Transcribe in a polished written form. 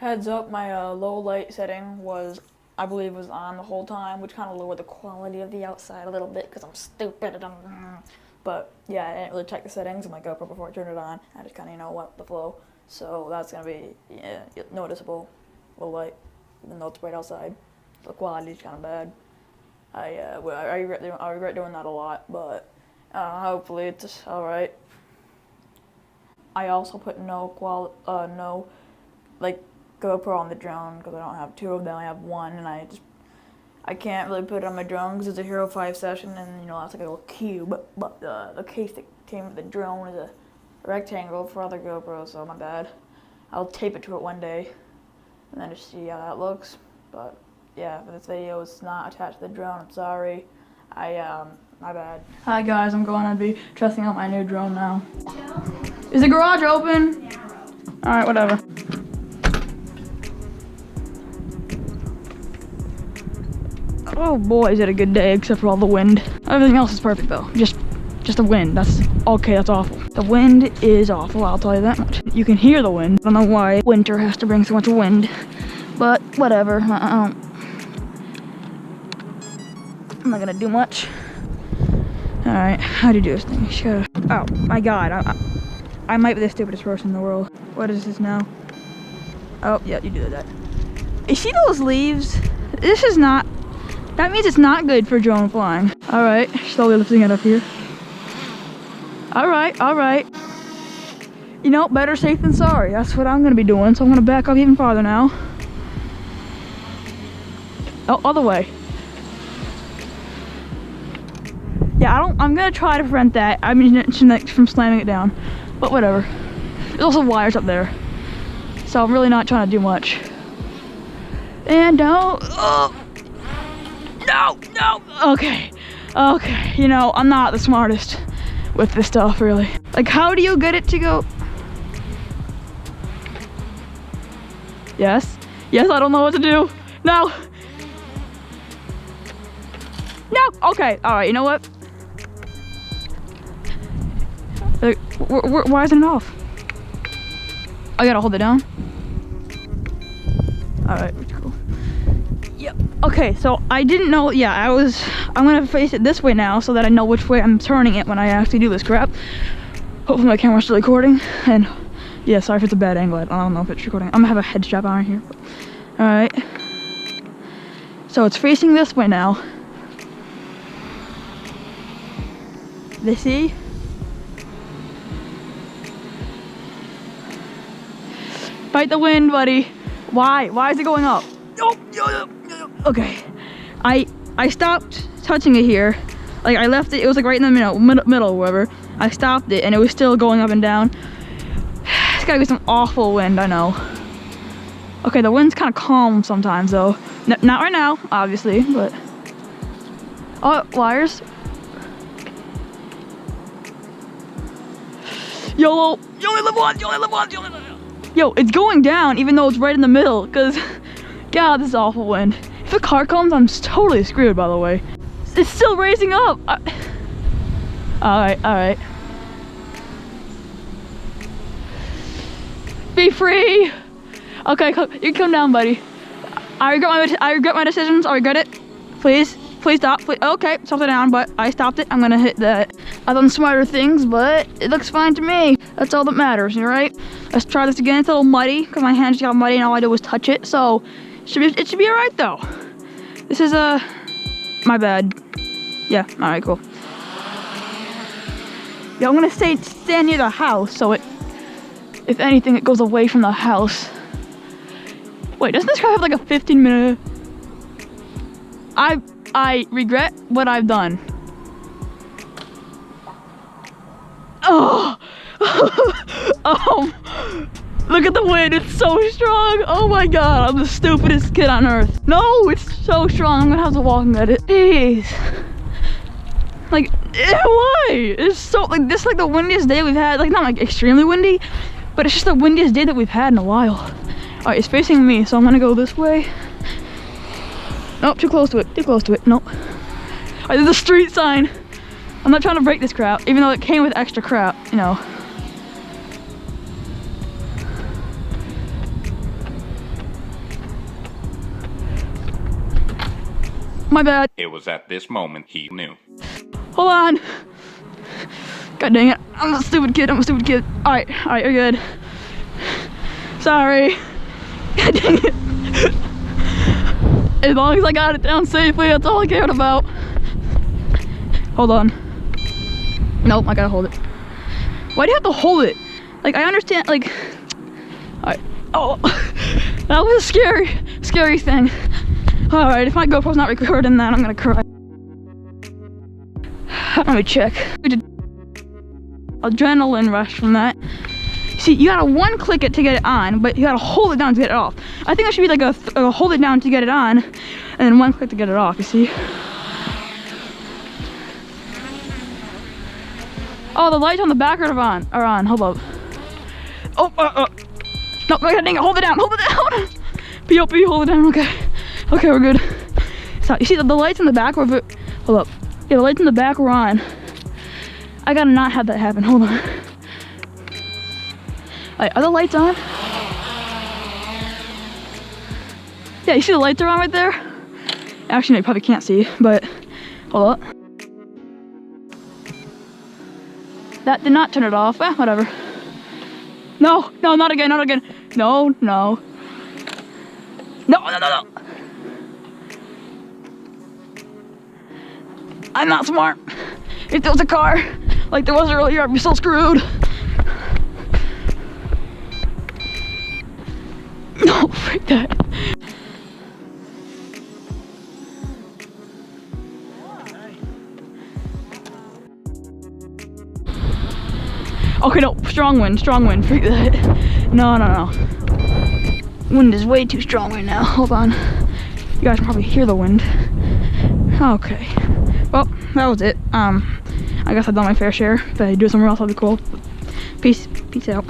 Heads up, my low light setting was, I believe, was on the whole time, which kind of lowered the quality of the outside a little bit because I'm stupid. But yeah, I didn't really check the settings on my GoPro before I turned it on. I just kind of, went with the flow. So that's gonna be noticeable, low light, even though it's bright outside. The quality's kind of bad. I regret doing that a lot, but hopefully it's all right. I also put no GoPro on the drone because I don't have two of them. I have one, and I can't really put it on my drone because it's a Hero 5 session, and that's like a little cube. But the case that came with the drone is a rectangle for other GoPros, so my bad. I'll tape it to it one day, and then just see how that looks. But yeah, for this video, it's not attached to the drone. I'm sorry. My bad. Hi guys, I'm going to be testing out my new drone now. Is the garage open? Yeah. All right, whatever. Oh boy, is it a good day except for all the wind. Everything else is perfect though. Just the wind. That's okay. That's awful. The wind is awful. I'll tell you that much. You can hear the wind. I don't know why winter has to bring so much wind, but whatever. I'm not gonna do much. All right, how do you do this thing? Oh my God, I might be the stupidest person in the world. What is this now? Oh yeah, you do that. You see those leaves? This is not. That means it's not good for drone flying. All right, slowly lifting it up here. All right. Better safe than sorry. That's what I'm gonna be doing. So I'm gonna back up even farther now. Oh, other way. Yeah, I'm gonna try to prevent that. I mean, from slamming it down, but whatever. There's also wires up there, so I'm really not trying to do much. And no. Okay. I'm not the smartest with this stuff, really. Like, how do you get it to go? Yes, I don't know what to do. No. Okay, all right, you know what? Why isn't it off? I gotta hold it down. All right, cool. Yep. Okay, so I didn't know. Yeah, I'm gonna face it this way now so that I know which way I'm turning it when I actually do this crap. Hopefully my camera's still recording. And yeah, sorry if it's a bad angle. I don't know if it's recording. I'm gonna have a head strap on here. All right. So it's facing this way now. They see? Fight the wind, buddy. Why? Why is it going up? Okay. I stopped touching it here. Like, I left it. It was like right in the middle or whatever. I stopped it, and it was still going up and down. It's gotta be some awful wind, I know. Okay, the wind's kind of calm sometimes, though. Not right now, obviously, but. Oh, wires. YOLO! You only live once! Yo, it's going down even though it's right in the middle, because, God, this is awful wind. If a car comes, I'm totally screwed, by the way. It's still raising up! Alright. Be free! Okay, you can come down, buddy. I regret my decisions. I regret it. Please stop. Please. Okay, stop it down, but I stopped it. I'm gonna hit that. I've done smarter things, but it looks fine to me. That's all that matters, right? Let's try this again. It's a little muddy because my hands got muddy and all I did was touch it. So it should be all right though. This is my bad. Yeah. All right. Cool. Yeah, I'm gonna stand near the house so if anything, it goes away from the house. Wait, doesn't this car have like a 15-minute? I regret what I've done. Oh, look at the wind, it's so strong. Oh my God, I'm the stupidest kid on earth. No, it's so strong, I'm gonna have to walk and get it. Jeez. Like, why? It's so, like, this is like the windiest day we've had. Like, not like extremely windy, but it's just the windiest day that we've had in a while. All right, it's facing me, so I'm gonna go this way. Nope, too close to it, nope. All right, there's a street sign. I'm not trying to break this crap, even though it came with extra crap, my bad. It was at this moment he knew. Hold on. God dang it. I'm a stupid kid. Alright, you're good. Sorry. God dang it. As long as I got it down safely, that's all I cared about. Hold on. Nope, I gotta hold it. Why do you have to hold it? Like, I understand, like... Alright. Oh, that was a scary thing. Alright, if my GoPro's not recording that, I'm gonna cry. Let me check. Adrenaline rush from that. See, you gotta one click it to get it on, but you gotta hold it down to get it off. I think it should be like a hold it down to get it on, and then one click to get it off, you see? Oh, the lights on the back are on, hold up. Oh, no, dang it, hold it down. POP, hold it down, okay. Okay, we're good. So, you see the lights in the back were, hold up. Yeah, the lights in the back were on. I gotta not have that happen, hold on. Alright, are the lights on? Yeah, you see the lights are on right there? Actually, no, you probably can't see, but hold up. That did not turn it off, whatever. No, not again. No. I'm not smart. If there was a car, like there was earlier, I'd be so screwed. No, freak that. Okay, no, strong wind, freak that. No. Wind is way too strong right now, hold on. You guys can probably hear the wind. Okay, well, that was it. I guess I've done my fair share. If I do it somewhere else, that'll be cool. Peace out.